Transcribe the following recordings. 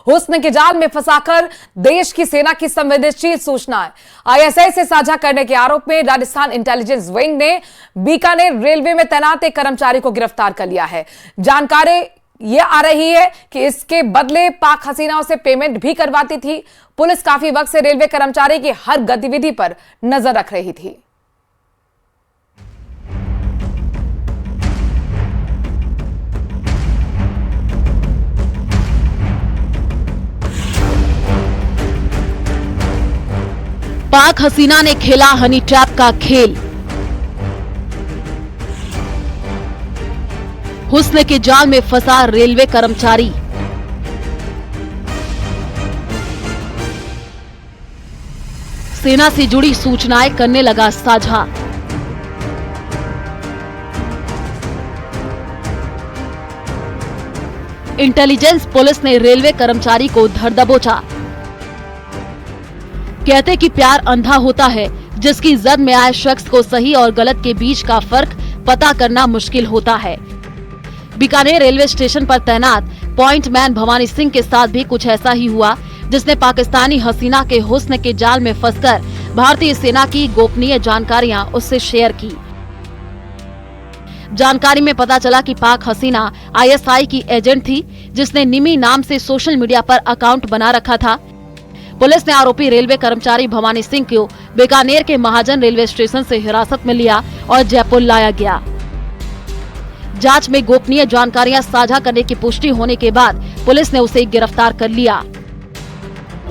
हुस्न के जाल में फंसाकर देश की सेना की संवेदनशील सूचनाएं आईएसआई से साझा करने के आरोप में राजस्थान इंटेलिजेंस विंग ने बीकानेर रेलवे में तैनात एक कर्मचारी को गिरफ्तार कर लिया है। जानकारी ये आ रही है कि इसके बदले पाक हसीनाओं से पेमेंट भी करवाती थी। पुलिस काफी वक्त से रेलवे कर्मचारी की हर गतिविधि पर नजर रख रही थी। पाक हसीना ने खेला हनी ट्रैप का खेल। हुस्न के जाल में फंसा रेलवे कर्मचारी। सेना से जुड़ी सूचनाएं करने लगा साझा। इंटेलिजेंस पुलिस ने रेलवे कर्मचारी को धर दबोचा। कहते कि प्यार अंधा होता है, जिसकी जद में आए शख्स को सही और गलत के बीच का फर्क पता करना मुश्किल होता है। बीकानेर रेलवे स्टेशन पर तैनात पॉइंट मैन भवानी सिंह के साथ भी कुछ ऐसा ही हुआ, जिसने पाकिस्तानी हसीना के हुस्न के जाल में फंसकर भारतीय सेना की गोपनीय जानकारियां उससे शेयर की। जानकारी में पता चला कि पाक हसीना आईएसआई की एजेंट थी, जिसने निमी नाम से सोशल मीडिया पर अकाउंट बना रखा था। पुलिस ने आरोपी रेलवे कर्मचारी भवानी सिंह को बीकानेर के महाजन रेलवे स्टेशन से हिरासत में लिया और जयपुर लाया गया। जांच में गोपनीय जानकारियां साझा करने की पुष्टि होने के बाद पुलिस ने उसे गिरफ्तार कर लिया।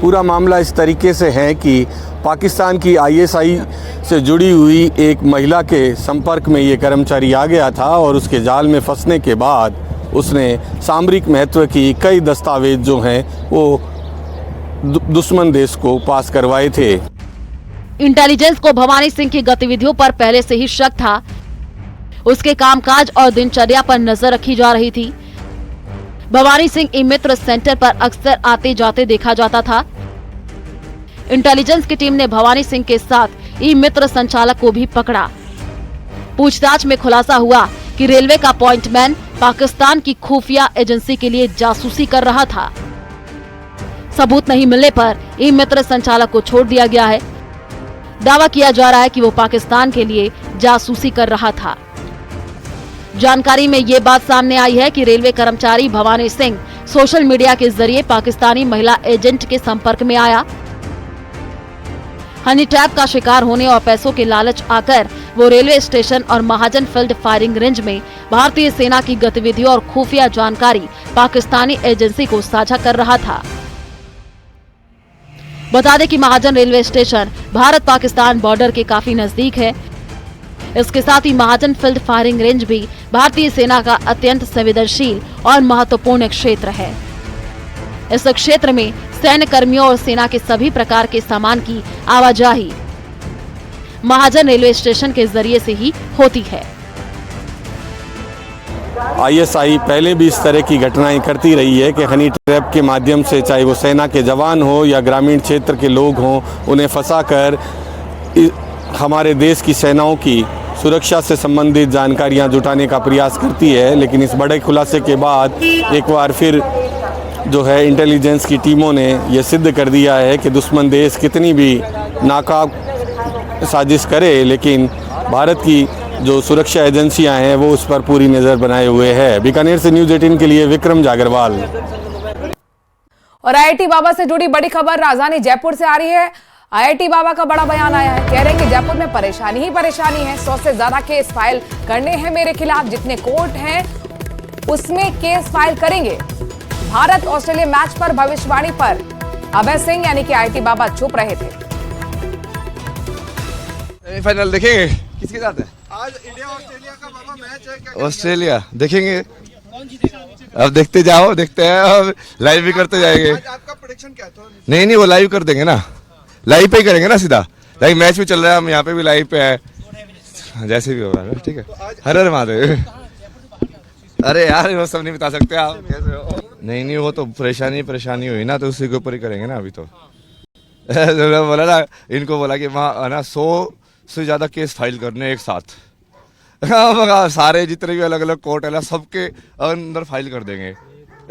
पूरा मामला इस तरीके से है कि पाकिस्तान की आईएसआई से जुड़ी हुई एक महिला के संपर्क में ये कर्मचारी आ गया था और उसके जाल में फंसने के बाद उसने सामरिक महत्व की कई दस्तावेज जो हैं वो दुश्मन देश को पास करवाए थे। इंटेलिजेंस को भवानी सिंह की गतिविधियों पर पहले से ही शक था। उसके कामकाज और दिनचर्या पर नजर रखी जा रही थी। भवानी सिंह ई मित्र सेंटर पर अक्सर आते जाते देखा जाता था। इंटेलिजेंस की टीम ने भवानी सिंह के साथ ई मित्र संचालक को भी पकड़ा। पूछताछ में खुलासा हुआ कि रेलवे का पॉइंटमैन पाकिस्तान की खुफिया एजेंसी के लिए जासूसी कर रहा था। सबूत नहीं मिलने पर ई मित्र संचालक को छोड़ दिया गया है। दावा किया जा रहा है कि वो पाकिस्तान के लिए जासूसी कर रहा था। जानकारी में ये बात सामने आई है कि रेलवे कर्मचारी भवानी सिंह सोशल मीडिया के जरिए पाकिस्तानी महिला एजेंट के संपर्क में आया। हनी ट्रैप का शिकार होने और पैसों के लालच आकर वो रेलवे स्टेशन और महाजन फील्ड फायरिंग रेंज में भारतीय सेना की गतिविधियों और खुफिया जानकारी पाकिस्तानी एजेंसी को साझा कर रहा था। बता दें कि Mahajan railway station Bharat Pakistan border के काफी नजदीक है। इसके साथ ही महाजन फील्ड फायरिंग रेंज भी भारतीय सेना का अत्यंत संवेदनशील और महत्वपूर्ण क्षेत्र है। इस क्षेत्र में सैन्य कर्मियों और सेना के सभी प्रकार के सामान की आवाजाही महाजन रेलवे स्टेशन के जरिए से ही होती है। आईएसआई पहले भी इस तरह की घटनाएं करती रही है कि हनी ट्रैप के माध्यम से, चाहे वो सेना के जवान हो या ग्रामीण क्षेत्र के लोग हों, उन्हें फंसाकर हमारे देश की सेनाओं की सुरक्षा से संबंधित जानकारियां जुटाने का प्रयास करती है। लेकिन इस बड़े खुलासे के बाद एक बार फिर जो है इंटेलिजेंस की टीमों ने यह सिद्ध कर दिया है कि दुश्मन देश कितनी भी नाकाब साजिश करे, लेकिन भारत की जो सुरक्षा एजेंसियां हैं वो उस पर पूरी नज़र बनाए हुए है। बीकानेर से न्यूज़ 18 के लिए विक्रम जागरवाल। और आईआईटी बाबा से जुड़ी बड़ी खबर राजधानी जयपुर से आ रही है। आईआईटी बाबा का बड़ा बयान आया है। कह रहे हैं कि जयपुर में परेशानी ही परेशानी है। 100 से ज्यादा केस फाइल करने हैं मेरे खिलाफ। जितने कोर्ट हैं उसमें केस फाइल करेंगे। भारत ऑस्ट्रेलिया मैच पर भविष्यवाणी पर अभय सिंह यानी कि आईआईटी बाबा चुप रहे थे। सेमीफाइनल देखेंगे किसके साथ है? आज इंडिया ऑस्ट्रेलिया का बाबा मैच है। क्या ऑस्ट्रेलिया देखेंगे। अब देखते जाओ, देखते हैं, अब लाइव भी करते जाएंगे। आज आपका प्रेडिक्शन क्या था? नहीं वो लाइव कर देंगे ना, लाइव पे ही करेंगे ना सीधा। लाइव मैच भी चल रहा है, हम यहाँ पे भी लाइव पे है, जैसे भी होगा। ठीक है, हर हर महादेव। अरे यार वो सब नहीं बता सकते आप कैसे हो। नहीं वो तो परेशानी हुई ना, तो उसी के ऊपर ही करेंगे ना। अभी तो बोला ना, इनको बोला कि वहाँ ना 100 से ज्यादा केस फाइल करने एक साथ। सारे जितने भी अलग अलग कोर्ट है ना, सबके अंदर फाइल कर देंगे।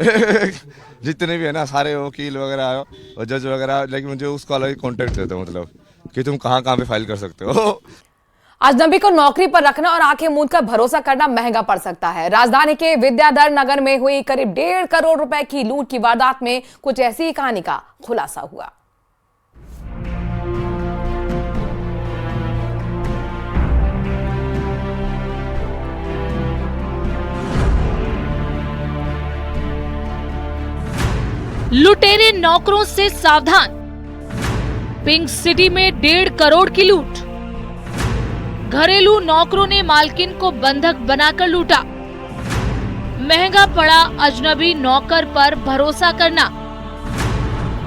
जितने भी है ना सारे वकील वगैरह और जज वगैरह, लेकिन मुझे उसको अलग ही कॉन्टेक्ट देते, मतलब कि तुम कहाँ पे फाइल कर सकते हो। अजनबी को नौकरी पर रखना और आंखें मूंद कर भरोसा करना महंगा पड़ सकता है। राजधानी के विद्याधर नगर में हुई करीब 1.5 करोड़ रुपए की लूट की वारदात में कुछ ऐसी ही कहानी का खुलासा हुआ। लुटेरे नौकरों से सावधान। पिंक सिटी में 1.5 करोड़ की लूट। घरेलू नौकरों ने मालकिन को बंधक बनाकर लूटा। महंगा पड़ा अजनबी नौकर पर भरोसा करना।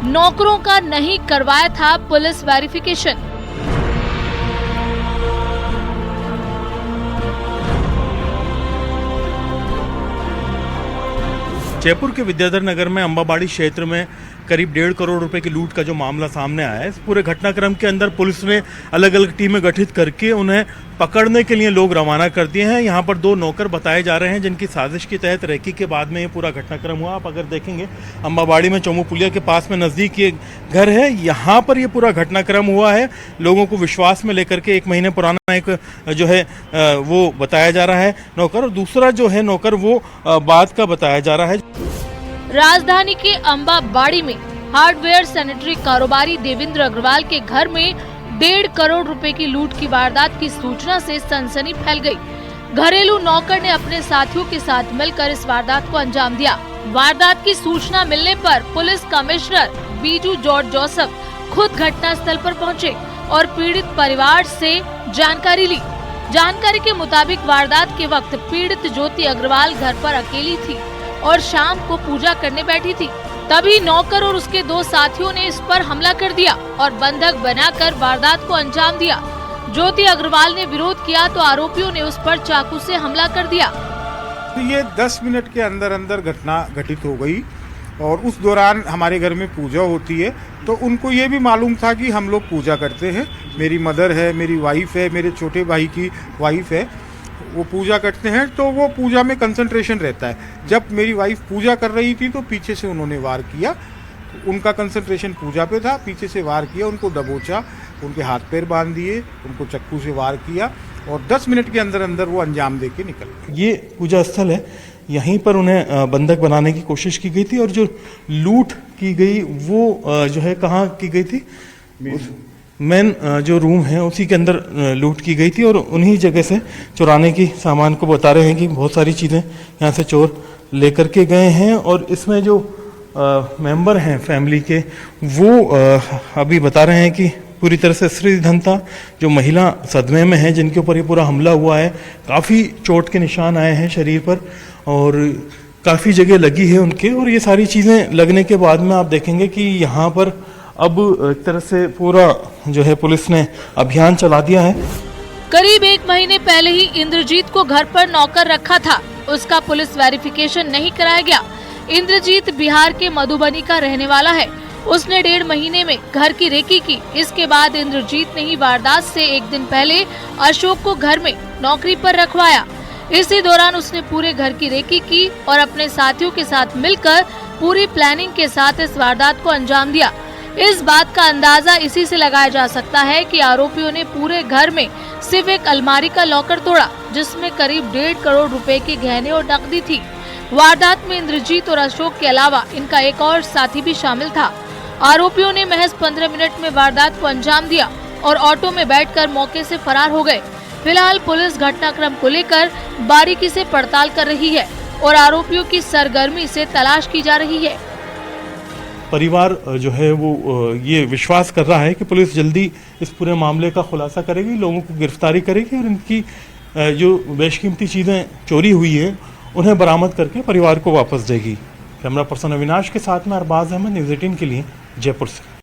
नौकरों का नहीं करवाया था पुलिस वेरिफिकेशन। जयपुर के विद्याधर नगर में अंबाबाड़ी क्षेत्र में करीब 1.5 करोड़ रुपए की लूट का जो मामला सामने आया है, इस पूरे घटनाक्रम के अंदर पुलिस ने अलग अलग टीमें गठित करके उन्हें पकड़ने के लिए लोग रवाना कर दिए हैं। यहाँ पर 2 नौकर बताए जा रहे हैं जिनकी साजिश के तहत रेकी के बाद में ये पूरा घटनाक्रम हुआ। आप अगर देखेंगे अंबाबाड़ी में चोमू पुलिया के पास में नज़दीक ये घर है, यहाँ पर ये पूरा घटनाक्रम हुआ है। लोगों को विश्वास में लेकर के 1 महीने पुराना एक जो है वो बताया जा रहा है नौकर, और दूसरा जो है नौकर वो बाद का बताया जा रहा है। राजधानी के अंबाबाड़ी में हार्डवेयर सैनिटरी कारोबारी देवेंद्र अग्रवाल के घर में 1.5 करोड़ रुपए की लूट की वारदात की सूचना से सनसनी फैल गई। घरेलू नौकर ने अपने साथियों के साथ मिलकर इस वारदात को अंजाम दिया। वारदात की सूचना मिलने पर police commissioner Biju George Joseph खुद घटनास्थल पर पहुंचे और पीड़ित परिवार से जानकारी ली। जानकारी के मुताबिक वारदात के वक्त पीड़ित ज्योति अग्रवाल घर पर अकेली थी और शाम को पूजा करने बैठी थी। तभी नौकर और उसके 2 साथियों ने इस पर हमला कर दिया और बंधक बनाकर वारदात को अंजाम दिया। ज्योति अग्रवाल ने विरोध किया तो आरोपियों ने उस पर चाकू से हमला कर दिया। ये 10 मिनट के अंदर अंदर घटना घटित हो गई और उस दौरान हमारे घर में पूजा होती है, तो उनको ये भी मालूम था कि हम लोग पूजा करते हैं। मेरी मदर है, मेरी वाइफ है, मेरे छोटे भाई की वाइफ है, वो पूजा करते हैं, तो वो पूजा में कंसंट्रेशन रहता है। जब मेरी वाइफ पूजा कर रही थी तो पीछे से उन्होंने वार किया। उनका कंसंट्रेशन पूजा पे था, पीछे से वार किया, उनको दबोचा, उनके हाथ पैर बांध दिए, उनको चक्कू से वार किया और 10 मिनट के अंदर अंदर वो अंजाम दे के निकल गए। ये पूजा स्थल है, यहीं पर उन्हें बंधक बनाने की कोशिश की गई थी और जो लूट की गई वो जो है कहाँ की गई थी, मेन जो रूम है उसी के अंदर लूट की गई थी और उन्हीं जगह से चुराने की सामान को बता रहे हैं कि बहुत सारी चीज़ें यहाँ से चोर लेकर के गए हैं। और इसमें जो मेंबर हैं फैमिली के वो अभी बता रहे हैं कि पूरी तरह से श्रीधन था। जो महिला सदमे में है जिनके ऊपर ये पूरा हमला हुआ है, काफ़ी चोट के निशान आए हैं शरीर पर और काफ़ी जगह लगी है उनके। और ये सारी चीज़ें लगने के बाद में आप देखेंगे कि यहाँ पर अब एक तरह से पूरा जो है पुलिस ने अभियान चला दिया है। करीब 1 महीने पहले ही इंद्रजीत को घर पर नौकर रखा था, उसका पुलिस वेरिफिकेशन नहीं कराया गया। इंद्रजीत बिहार के मधुबनी का रहने वाला है। उसने 1.5 महीने में घर की रेकी की। इसके बाद इंद्रजीत ने ही वारदात से 1 दिन पहले अशोक को घर में नौकरी पर रखवाया। इसी दौरान उसने पूरे घर की रेकी की और अपने साथियों के साथ मिलकर पूरी प्लानिंग के साथ इस वारदात को अंजाम दिया। इस बात का अंदाजा इसी से लगाया जा सकता है कि आरोपियों ने पूरे घर में सिर्फ एक अलमारी का लॉकर तोड़ा जिसमें करीब 1.5 करोड़ रुपए के गहने और नकदी थी। वारदात में इंद्रजीत और अशोक के अलावा इनका एक और साथी भी शामिल था। आरोपियों ने महज 15 मिनट में वारदात को अंजाम दिया और ऑटो में बैठकर मौके से फरार हो गए। फिलहाल पुलिस घटनाक्रम को लेकर बारीकी से पड़ताल कर रही है और आरोपियों की सरगर्मी से तलाश की जा रही है। परिवार जो है वो ये विश्वास कर रहा है कि पुलिस जल्दी इस पूरे मामले का खुलासा करेगी, लोगों को गिरफ्तारी करेगी और इनकी जो बेशकीमती चीज़ें चोरी हुई है उन्हें बरामद करके परिवार को वापस देगी। कैमरा पर्सन अविनाश के साथ में अरबाज अहमद, न्यूज़ 18 के लिए जयपुर से।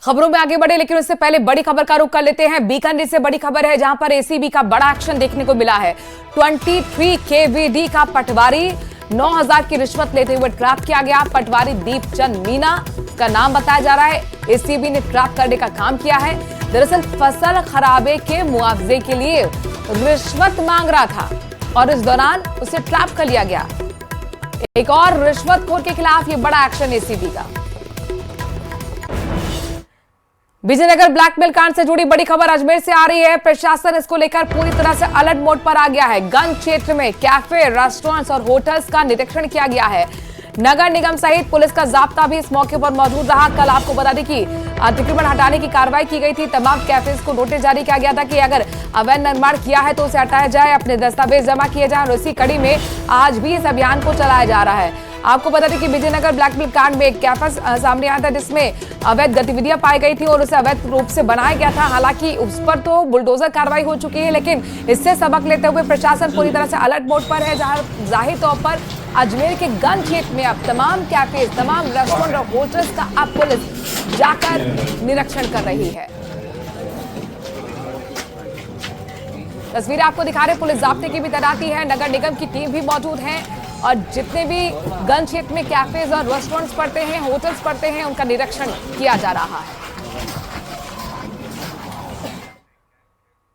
खबरों में आगे बढ़े लेकिन उससे पहले बड़ी खबर का रुख कर लेते हैं। बीकानेर से बड़ी खबर है जहां पर एसीबी का बड़ा एक्शन देखने को मिला है। 23 KVD का पटवारी 9,000 की रिश्वत लेते हुए ट्रैप किया गया। पटवारी दीपचंद मीना का नाम बताया जा रहा है। एसीबी ने ट्रैप करने का काम किया है। दरअसल फसल खराबे के मुआवजे के लिए रिश्वत मांग रहा था और इस दौरान उसे ट्रैप कर लिया गया। एक और रिश्वतखोर के खिलाफ ये बड़ा एक्शन एसीबी का। विजयनगर ब्लैकमेल कांड से जुड़ी बड़ी खबर अजमेर से आ रही है। प्रशासन इसको लेकर पूरी तरह से अलर्ट मोड पर आ गया है। गंज क्षेत्र में कैफे, रेस्टोरेंट्स और होटल्स का निरीक्षण किया गया है। नगर निगम सहित पुलिस का जाब्ता भी इस मौके पर मौजूद रहा। कल आपको बता दें कि अतिक्रमण हटाने की कार्रवाई की गई थी। तमाम कैफेज को नोटिस जारी किया गया था कि अगर अवैध निर्माण किया है तो उसे हटाया जाए, अपने दस्तावेज जमा किए जाए। और इसी कड़ी में आज भी इस अभियान को चलाया जा रहा है। आपको बता दें कि विजयनगर ब्लैकमेल कांड में एक कैफे सामने आया था जिसमें अवैध गतिविधियां पाई गई थी और उसे अवैध रूप से बनाया गया था। हालांकि उस पर तो बुलडोजर कार्रवाई हो चुकी है, लेकिन इससे सबक लेते हुए प्रशासन पूरी तरह से अलर्ट मोड पर है। जहां जाहिर तौर पर अजमेर के गंज क्षेत्र में अब तमाम कैफे, तमाम रेस्टोरेंट और होटल्स का अब पुलिस जाकर निरीक्षण कर रही है। तस्वीरें आपको दिखा रहे, पुलिस जाब्ते की भी तैनाती है, नगर निगम की टीम भी मौजूद है और जितने भी गंज क्षेत्र में कैफेज और रेस्टोरेंट्स पड़ते हैं, होटल्स पड़ते हैं, उनका निरीक्षण किया जा रहा है।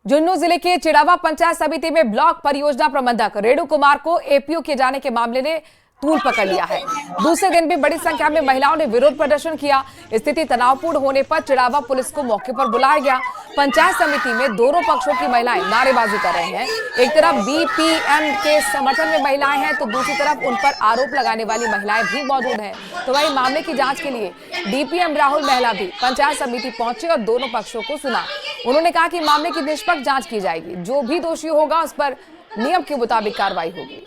झुंझुनू जिले के चिड़ावा पंचायत समिति में ब्लॉक परियोजना प्रबंधक रेणु कुमार को एपीओ किए जाने के मामले ने तूल पकड़ लिया है। दूसरे दिन भी बड़ी संख्या में महिलाओं ने विरोध प्रदर्शन किया। स्थिति तनावपूर्ण होने पर चिड़ावा पुलिस को मौके पर बुलाया गया। पंचायत समिति में दोनों पक्षों की महिलाएं नारेबाजी कर रही हैं। एक तरफ बीपीएम के समर्थन में महिलाएं हैं तो दूसरी तरफ उन पर आरोप लगाने वाली महिलाएं भी मौजूद हैं। तो वही मामले की जांच के लिए डीपीएम राहुल महिला भी पंचायत समिति पहुंचे और दोनों पक्षों को सुना। उन्होंने कहा कि मामले की निष्पक्ष जांच की जाएगी, जो भी दोषी होगा उस पर नियम के मुताबिक कार्रवाई होगी।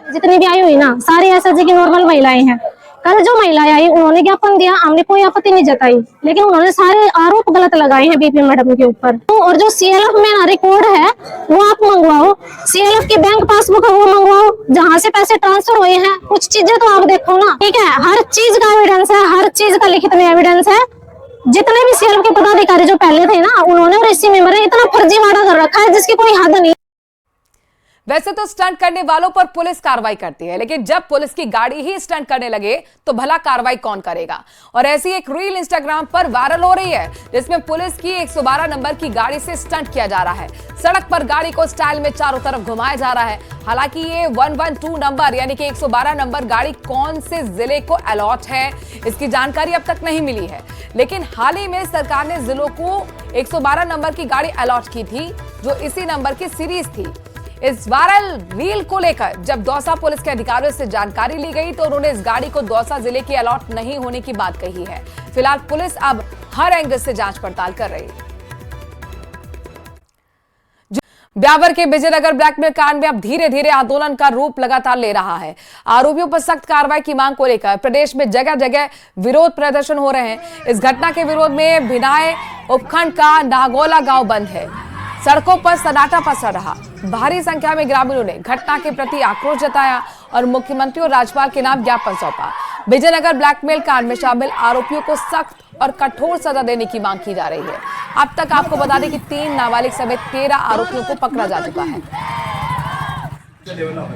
जितनी भी आई हुई ना सारी एसएचजी की नॉर्मल महिलाएं हैं। कल जो महिलाएं आई उन्होंने ज्ञापन दिया, हमने कोई आपत्ति नहीं जताई, लेकिन उन्होंने सारे आरोप गलत लगाए हैं बीपीएम मैडम के ऊपर। तो और जो सीएलएफ में ना रिकॉर्ड है वो आप मंगवाओ, सीएलएफ की बैंक पासबुक है वो मंगवाओ, जहाँ से पैसे ट्रांसफर हुए हैं कुछ चीजें तो आप देखो ना। ठीक है, हर चीज का एविडेंस है, हर चीज का लिखित में एविडेंस है। जितने भी सीएलएफ के पदाधिकारी जो पहले थे ना उन्होंने और इसी मेंबर ने इतना फर्जीवाड़ा कर रखा है जिसकी कोई हद नहीं। वैसे तो स्टंट करने वालों पर पुलिस कार्रवाई करती है, लेकिन जब पुलिस की गाड़ी ही स्टंट करने लगे तो भला कार्रवाई कौन करेगा। और ऐसी एक रील इंस्टाग्राम पर वायरल हो रही है जिसमें पुलिस की 112 नंबर की गाड़ी से स्टंट किया जा रहा है। सड़क पर गाड़ी को स्टाइल में चारों तरफ घुमाया जा रहा है। हालांकि ये 112 नंबर यानी कि 112 नंबर गाड़ी कौन से जिले को अलॉट है इसकी जानकारी अब तक नहीं मिली है, लेकिन हाल ही में सरकार ने जिलों को 112 नंबर की गाड़ी अलॉट की थी जो इसी नंबर की सीरीज थी। इस वायरल रील को लेकर जब दौसा पुलिस के अधिकारियों से जानकारी ली गई तो उन्होंने इस गाड़ी को दौसा जिले की अलॉट नहीं होने की बात कही है। फिलहाल पुलिस अब हर एंगल से जांच पड़ताल कर रही है। ब्यावर के विजयनगर ब्लैकमेल कांड में अब धीरे धीरे आंदोलन का रूप लगातार ले रहा है। आरोपियों पर सख्त कार्रवाई की मांग को लेकर प्रदेश में जगह जगह विरोध प्रदर्शन हो रहे हैं। इस घटना के विरोध में भिनाय उपखंड का नागौला गांव बंद है। सड़कों पर सन्नाटा पसर रहा। भारी संख्या में ग्रामीणों ने घटना के प्रति आक्रोश जताया और मुख्यमंत्री और राज्यपाल के नाम ज्ञापन सौंपा। विजयनगर ब्लैकमेल कांड में शामिल आरोपियों को सख्त और कठोर सजा देने की मांग की जा रही है। अब तक आपको बता दें कि 3 नाबालिग समेत 13 आरोपियों को पकड़ा जा चुका है।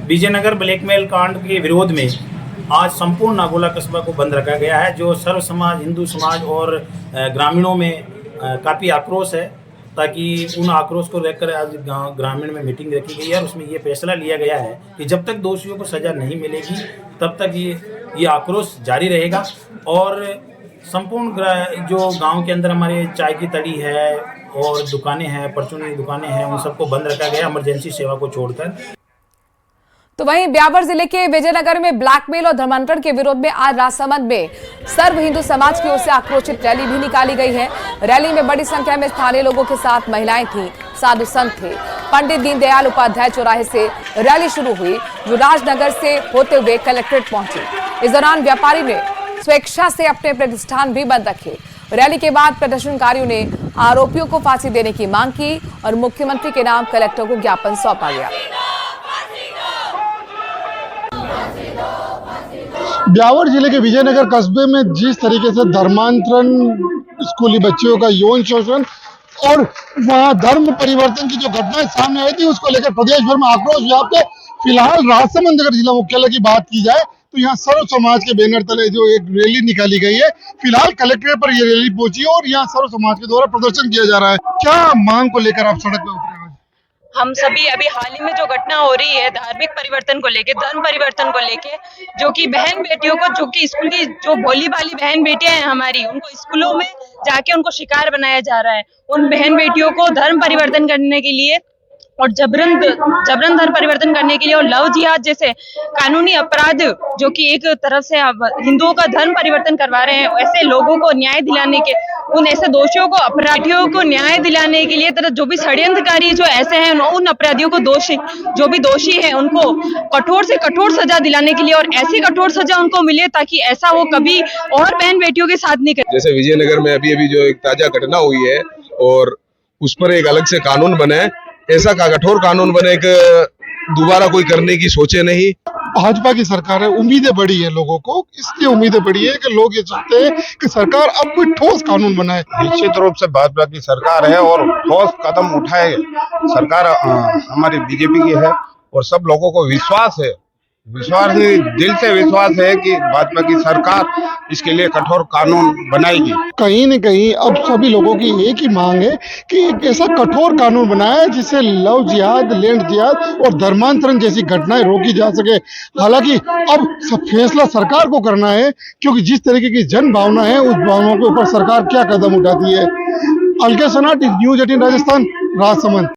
विजयनगर ब्लैकमेल कांड के विरोध में आज संपूर्ण नागौला कस्बा को बंद रखा गया है, जो सर्व समाज, हिंदू समाज और ग्रामीणों में काफ़ी आक्रोश है, ताकि उन आक्रोश को लेकर आज ग्रामीण में मीटिंग रखी गई है और उसमें ये फैसला लिया गया है कि जब तक दोषियों को सज़ा नहीं मिलेगी तब तक ये आक्रोश जारी रहेगा। और संपूर्ण जो गांव के अंदर हमारे चाय की तड़ी है और दुकानें हैं, परचूनी दुकानें हैं, उन सबको बंद रखा गया इमरजेंसी सेवा को छोड़कर। तो वहीं ब्यावर जिले के विजयनगर में ब्लैकमेल और धर्मांतरण के विरोध में आज राजसमंद में सर्व हिंदू समाज की ओर से आक्रोशित रैली भी निकाली गई है। रैली में बड़ी संख्या में स्थानीय लोगों के साथ महिलाएं थीं, साधु संत थे। पंडित दीनदयाल उपाध्याय चौराहे से रैली शुरू हुई जो राजनगर से होते हुए कलेक्ट्रेट पहुंची। इस दौरान व्यापारी ने स्वेच्छा से अपने प्रतिष्ठान भी बंद रखे। रैली के बाद प्रदर्शनकारियों ने आरोपियों को फांसी देने की मांग की और मुख्यमंत्री के नाम कलेक्टर को ज्ञापन सौंपा गया। ब्यावर जिले के विजयनगर कस्बे में जिस तरीके से धर्मांतरण, स्कूली बच्चियों का यौन शोषण और वहां धर्म परिवर्तन की जो घटनाएं सामने आई थी उसको लेकर प्रदेश भर में आक्रोश व्याप्त है। फिलहाल राजसमंद अगर जिला मुख्यालय की बात की जाए तो यहाँ सर्व समाज के बैनर तले जो एक रैली निकाली गई है, फिलहाल कलेक्ट्रेट पर ये रैली पहुंची और यहाँ सर्व समाज के द्वारा प्रदर्शन किया जा रहा है। क्या मांग को लेकर आप सड़क पर उतरे? हम सभी अभी हाल ही में जो घटना हो रही है धार्मिक परिवर्तन को लेके, धर्म परिवर्तन को लेके, जो कि बहन बेटियों को, जो कि स्कूल की जो भोली भाली बहन बेटियां हैं हमारी, उनको स्कूलों में जाके उनको शिकार बनाया जा रहा है। उन बहन बेटियों को धर्म परिवर्तन करने के लिए और जबरन धर्म परिवर्तन करने के लिए और लव जिहाद जैसे कानूनी अपराध जो कि एक तरफ से हिंदुओं का धर्म परिवर्तन करवा रहे हैं, ऐसे लोगों को न्याय दिलाने के, उन ऐसे दोषियों को, अपराधियों को न्याय दिलाने के लिए तरह जो भी षड्यंत्रकारी जो ऐसे हैं, उन अपराधियों को जो भी दोषी है उनको कठोर से कठोर सजा दिलाने के लिए और ऐसी कठोर सजा उनको मिले ताकि ऐसा वो कभी और बहन बेटियों के साथ नहीं करे। जैसे विजयनगर में अभी जो एक ताजा घटना हुई है और उस पर एक अलग से कानून बने, ऐसा का कठोर कानून बने कि दोबारा कोई करने की सोचे नहीं। भाजपा की सरकार है, उम्मीदें बढ़ी है लोगों को, इसलिए उम्मीदें बढ़ी है कि लोग ये चाहते हैं कि सरकार अब कोई ठोस कानून बनाए। निश्चित रूप से भाजपा की सरकार है और ठोस कदम उठाए सरकार हमारी बीजेपी की है और सब लोगों को विश्वास है, दिल से विश्वास है कि भाजपा की सरकार इसके लिए कठोर कानून बनाएगी। कहीं न कहीं अब सभी लोगों की एक ही मांग है कि एक ऐसा कठोर कानून बनाए जिससे लव जिहाद, लैंड जिहाद और धर्मांतरण जैसी घटनाएं रोकी जा सके। हालांकि अब सब फैसला सरकार को करना है, क्योंकि जिस तरीके की जन भावना है उस भावनाओं के ऊपर सरकार क्या कदम उठाती है। अलके सनाट, न्यूज़ 18 राजस्थान, राजसमंद।